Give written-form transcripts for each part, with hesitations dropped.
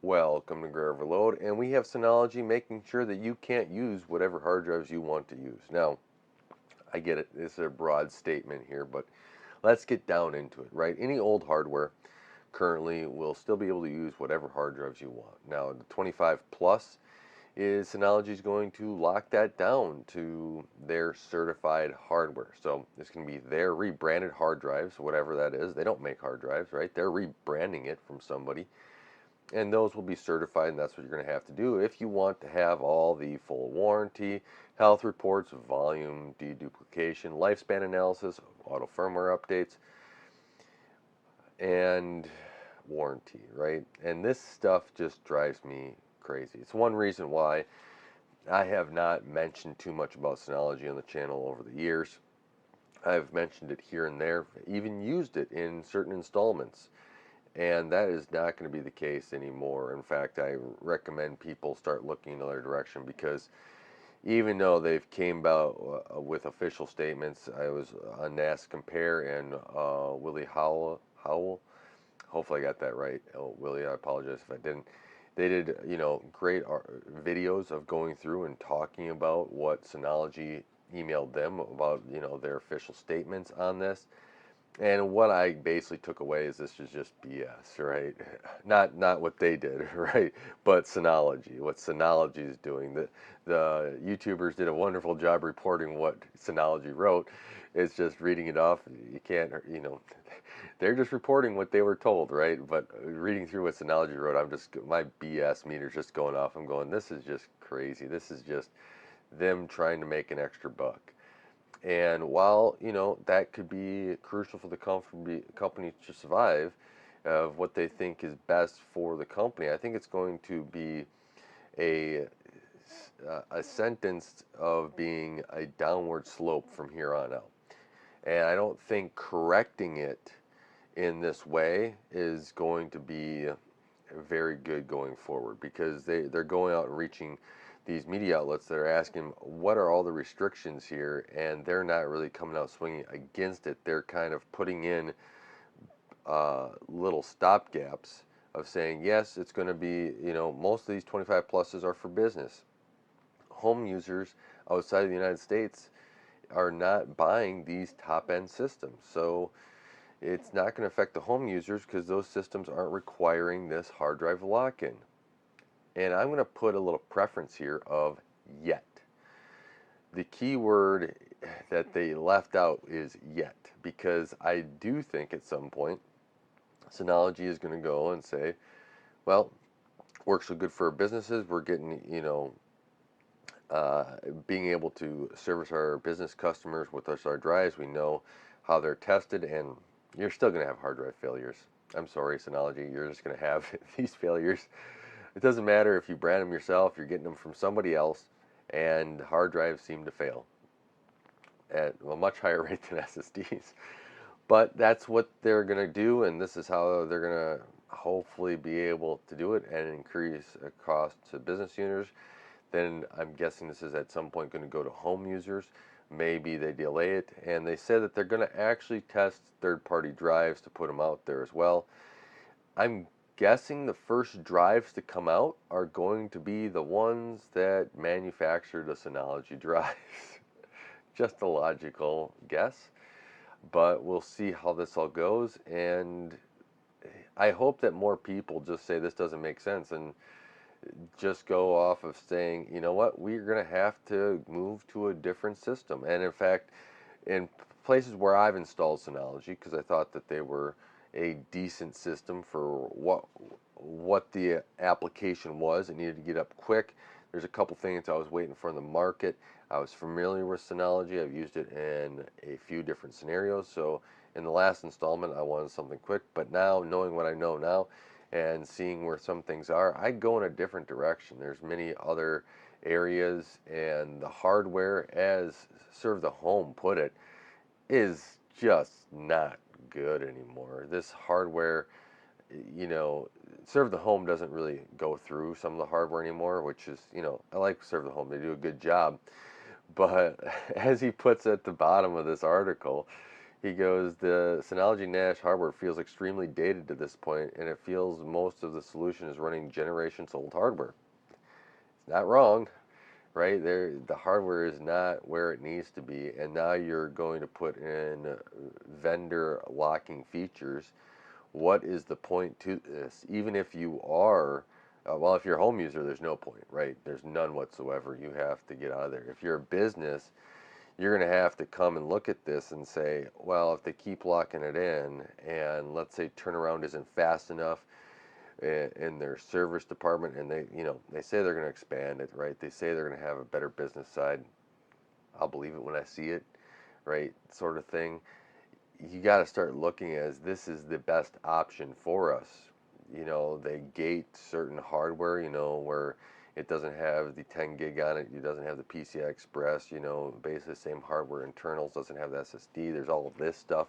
Welcome to Gray Overload, and we have Synology making sure that you can't use whatever hard drives you want to use. Now, I get it, this is a broad statement here, but let's get down into it, right? Any old hardware currently will still be able to use whatever hard drives you want. Now, the 25 plus is Synology is going to lock that down to their certified hardware. So it's going to be their rebranded hard drives, whatever that is. They don't make hard drives, right? They're rebranding it from somebody, and those will be certified, and that's what you're going to have to do if you want to have all the full warranty, health reports, volume deduplication, lifespan analysis, auto firmware updates, and warranty, right? And this stuff just drives me crazy. It's one reason why I have not mentioned too much about Synology on the channel over the years. I've mentioned it here and there, even used it in certain installments, and that is not going to be the case anymore. In fact, I recommend people start looking in another direction, because even though they've came about with official statements, I was on NAS Compare, and Willie Howell, hopefully I got that right. Oh, Willie, I apologize if I didn't. They did, great videos of going through and talking about what Synology emailed them about, their official statements on this. And what I basically took away is this is just BS, right? Not what they did, right? But Synology, what Synology is doing. The YouTubers did a wonderful job reporting what Synology wrote. It's just reading it off. You can't, they're just reporting what they were told, right? But reading through what Synology wrote, my BS meter's just going off. I'm going, this is just crazy. This is just them trying to make an extra buck. And while, that could be crucial for the company to survive, of what they think is best for the company, I think it's going to be a, a sentence of being a downward slope from here on out. And I don't think correcting it in this way is going to be very good going forward, because they're going out and reaching these media outlets that are asking what are all the restrictions here, and they're not really coming out swinging against it. They're kind of putting in little stopgaps of saying, yes, it's going to be, most of these 25 pluses are for business. Home users outside of the United States are not buying these top end systems, so it's not going to affect the home users, because those systems aren't requiring this hard drive lock-in. And I'm going to put a little preference here of yet. The key word that they left out is yet, because I do think at some point Synology is going to go and say, well, works so good for our businesses, we're getting, being able to service our business customers with our drives. We know how they're tested, and you're still going to have hard drive failures. I'm sorry, Synology, you're just going to have these failures. It doesn't matter if you brand them yourself, you're getting them from somebody else, and hard drives seem to fail at a much higher rate than SSDs. But that's what they're going to do, and this is how they're going to hopefully be able to do it and increase a cost to business users. Then I'm guessing this is at some point going to go to home users. Maybe they delay it, and they said that they're going to actually test third-party drives to put them out there as well. I'm guessing the first drives to come out are going to be the ones that manufacture the Synology drives. Just a logical guess, but we'll see how this all goes, and I hope that more people just say this doesn't make sense and just go off of saying, you know what, we're going to have to move to a different system. And in fact, in places where I've installed Synology, because I thought that they were a decent system for what the application was, it needed to get up quick. There's a couple things I was waiting for in the market. I was familiar with Synology. I've used it in a few different scenarios. So in the last installment, I wanted something quick. But now, knowing what I know now and seeing where some things are, I go in a different direction. There's many other areas, and the hardware, as Serve the Home put it, is just not good anymore. This hardware, Serve the Home doesn't really go through some of the hardware anymore, which is, I like Serve the Home. They do a good job. But as he puts at the bottom of this article, He goes, the Synology Nash hardware feels extremely dated to this point, and it feels most of the solution is running generations old hardware. It's not wrong, right? There, the hardware is not where it needs to be, and now you're going to put in vendor locking features. What is the point to this? Even if you are, well, if you're a home user, there's no point, right? There's none whatsoever. You have to get out of there. If you're a business, you're going to have to come and look at this and say, well, if they keep locking it in, and let's say turnaround isn't fast enough in their service department, and they say they're going to expand it, right? They say they're going to have a better business side. I'll believe it when I see it, right? Sort of thing. You got to start looking as this is the best option for us. They gate certain hardware, where it doesn't have the 10 gig on it, it doesn't have the PCI Express, basically the same hardware internals, doesn't have the SSD. There's all of this stuff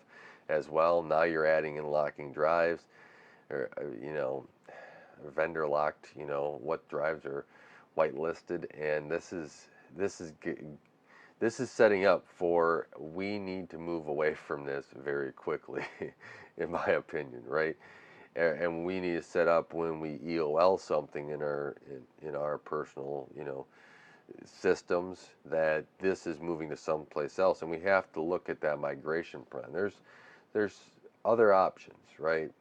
as well. Now you're adding in locking drives, or vendor locked, what drives are whitelisted, and this is this is setting up for we need to move away from this very quickly, in my opinion, right? And we need to set up when we EOL something in our personal, systems, that this is moving to someplace else, and we have to look at that migration plan. There's other options, right?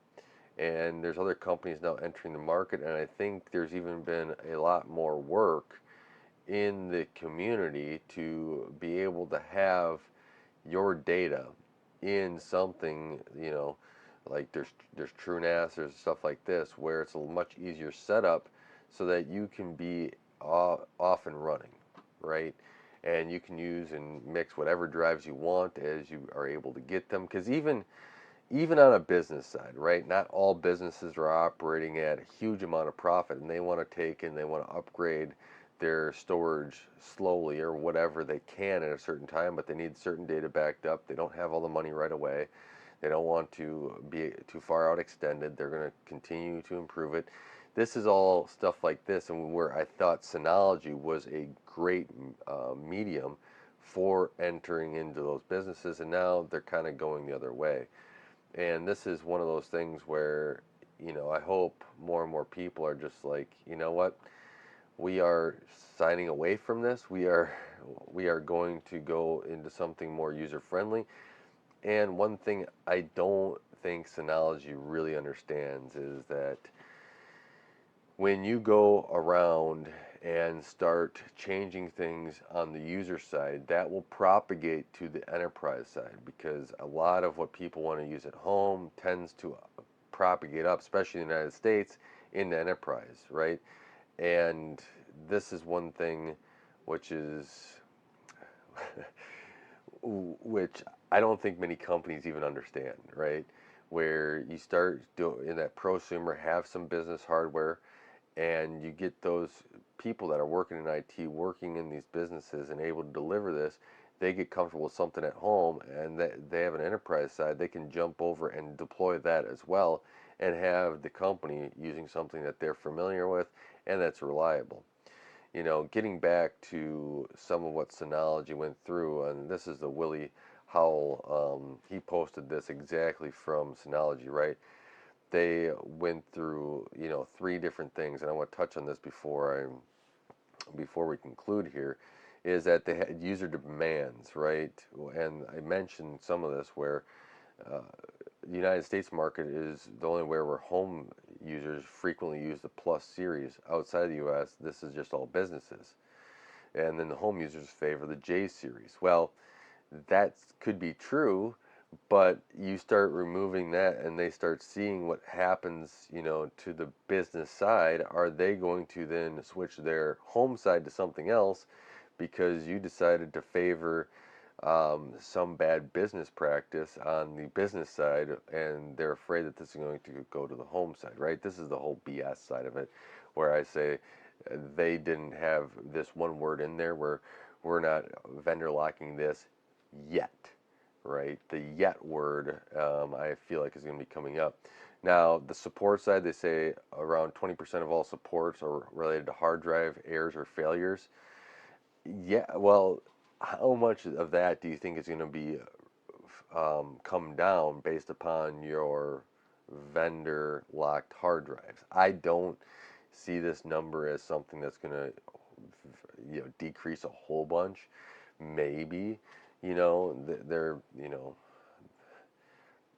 And there's other companies now entering the market, and I think there's even been a lot more work in the community to be able to have your data in something, like there's TrueNAS, there's stuff like this where it's a much easier setup so that you can be off and running, right? And you can use and mix whatever drives you want as you are able to get them. Because even on a business side, right? Not all businesses are operating at a huge amount of profit, and they want to take and they want to upgrade their storage slowly or whatever they can at a certain time, but they need certain data backed up. They don't have all the money right away. They don't want to be too far out extended. They're going to continue to improve it. This is all stuff like this, and where I thought Synology was a great medium for entering into those businesses, and now they're kind of going the other way. And this is one of those things where, I hope more and more people are just like, you know what? We are signing away from this. We are going to go into something more user friendly. And one thing I don't think Synology really understands is that when you go around and start changing things on the user side, that will propagate to the enterprise side, because a lot of what people want to use at home tends to propagate up, especially in the United States, into enterprise, right? And this is one thing which is which I don't think many companies even understand, right? Where you start doing in that prosumer, have some business hardware, and you get those people that are working in IT, working in these businesses, and able to deliver this. They get comfortable with something at home, and they have an enterprise side. They can jump over and deploy that as well, and have the company using something that they're familiar with and that's reliable. Getting back to some of what Synology went through, and this is the Willie Howell. He posted this exactly from Synology, right? They went through, three different things, and I want to touch on this before we conclude here, is that they had user demands, right? And I mentioned some of this where uh, the United States market is the only where home users frequently use the Plus series. Outside of the U.S., this is just all businesses. And then the home users favor the J series. Well, that could be true, but you start removing that and they start seeing what happens, to the business side. Are they going to then switch their home side to something else because you decided to favor some bad business practice on the business side, and they're afraid that this is going to go to the home side, right? This is the whole BS side of it, where I say they didn't have this one word in there where we're not vendor locking this yet, right? The yet word, I feel like is going to be coming up. Now, the support side, they say around 20% of all supports are related to hard drive errors or failures. Yeah, well, how much of that do you think is going to be come down based upon your vendor locked hard drives. I don't see this number as something that's going to decrease a whole bunch. Maybe, they're,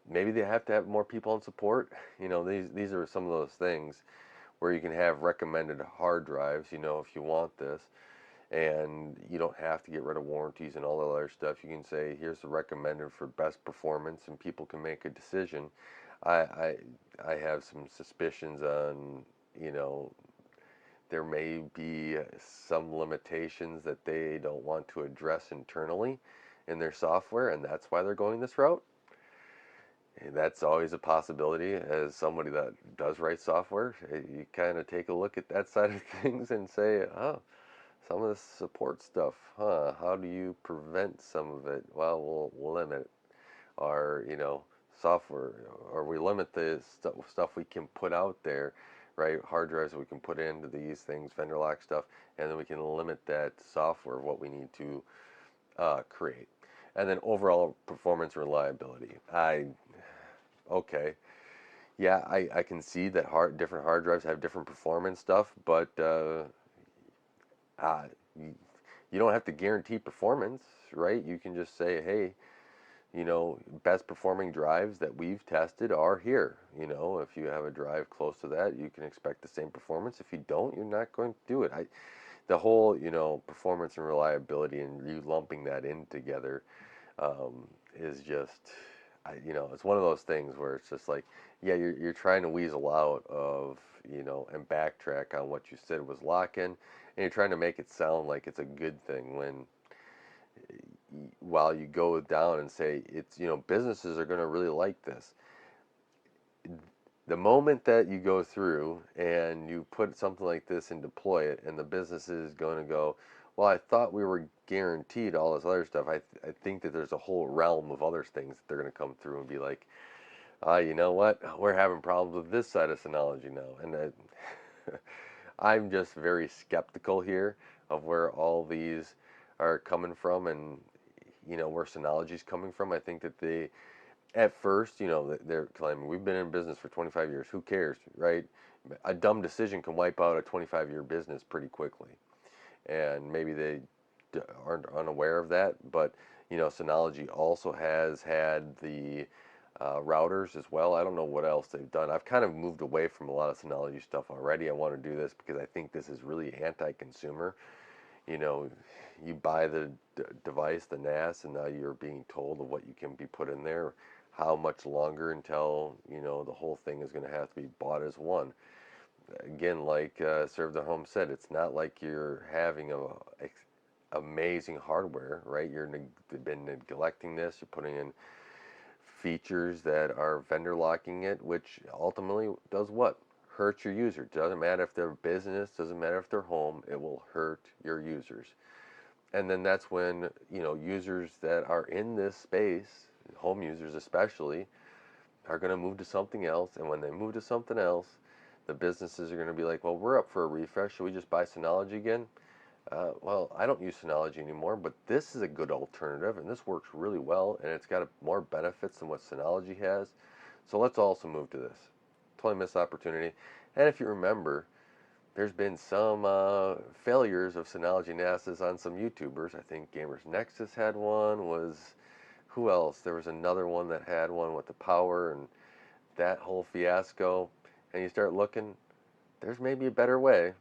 maybe they have to have more people on support. These are some of those things where you can have recommended hard drives, if you want this, and you don't have to get rid of warranties and all the other stuff. You can say, here's the recommended for best performance, and people can make a decision. I I, I have some suspicions on, you know, there may be some limitations that they don't want to address internally in their software, and that's why they're going this route. And that's always a possibility. As somebody that does write software, you kind of take a look at that side of things and say, oh, some of this support stuff, huh? How do you prevent some of it? Well, we'll limit our, software, or we limit the stuff we can put out there, right? Hard drives we can put into these things, vendor lock stuff, and then we can limit that software, what we need to create. And then overall performance reliability. Okay, yeah, I can see that different hard drives have different performance stuff, but uh, you, you don't have to guarantee performance, right? You can just say, hey, best performing drives that we've tested are here. If you have a drive close to that, you can expect the same performance. If you don't, you're not going to do it. The whole, performance and reliability and you lumping that in together is just, it's one of those things where it's just like, yeah, you're trying to weasel out of, and backtrack on what you said was lock-in, and you're trying to make it sound like it's a good thing when while you go down and say it's, businesses are going to really like this. The moment that you go through and you put something like this and deploy it, and the business is going to go, well, I thought we were guaranteed all this other stuff. I think that there's a whole realm of other things that they're going to come through and be like, you know what? We're having problems with this side of Synology now. And I'm just very skeptical here of where all these are coming from, and where Synology's coming from. I think that they, at first, they're claiming we've been in business for 25 years. Who cares, right? A dumb decision can wipe out a 25-year business pretty quickly, and maybe they aren't unaware of that. But Synology also has had the routers as well. I don't know what else they've done. I've kind of moved away from a lot of Synology stuff already. I want to do this because I think this is really anti-consumer. you know, you buy the device, the NAS, and now you're being told of what you can be put in there. How much longer until, the whole thing is going to have to be bought as one? Again, like Serve the Home said, it's not like you're having amazing hardware, right? Been neglecting this. You're putting in features that are vendor locking it, which ultimately does what? Hurts your user. Doesn't matter if they're business, doesn't matter if they're home, it will hurt your users. And then that's when, users that are in this space, home users especially, are going to move to something else. And when they move to something else, the businesses are going to be like, well, we're up for a refresh. Should we just buy Synology again? Well, I don't use Synology anymore, but this is a good alternative, and this works really well, and it's got more benefits than what Synology has. So let's also move to this. Totally missed opportunity. And if you remember, there's been some failures of Synology NASs on some YouTubers. I think Gamers Nexus had one. Who else? There was another one that had one with the power and that whole fiasco. And you start looking, there's maybe a better way.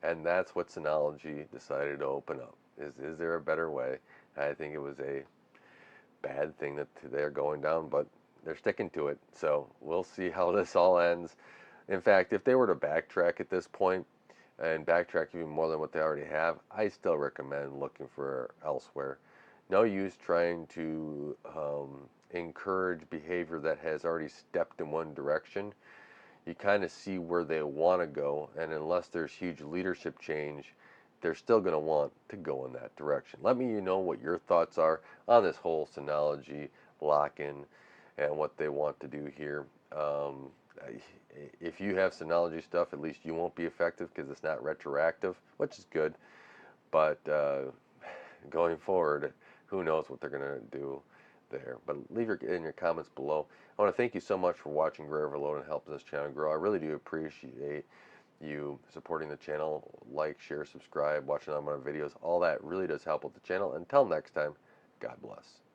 And that's what Synology decided to open up. Is there a better way? I think it was a bad thing that they're going down, but they're sticking to it. So we'll see how this all ends. In fact, if they were to backtrack at this point, and backtrack even more than what they already have, I still recommend looking for elsewhere. No use trying to encourage behavior that has already stepped in one direction. You kind of see where they want to go, and unless there's huge leadership change, they're still going to want to go in that direction. Let me know what your thoughts are on this whole Synology lock-in and what they want to do here. If you have Synology stuff, at least you won't be affected because it's not retroactive, which is good. But going forward, who knows what they're going to do. there. But leave in your comments below. I want to thank you so much for watching Gray Overload and helping this channel grow. I really do appreciate you supporting the channel. Like, share, subscribe, watching all my videos. All that really does help with the channel. Until next time, God bless.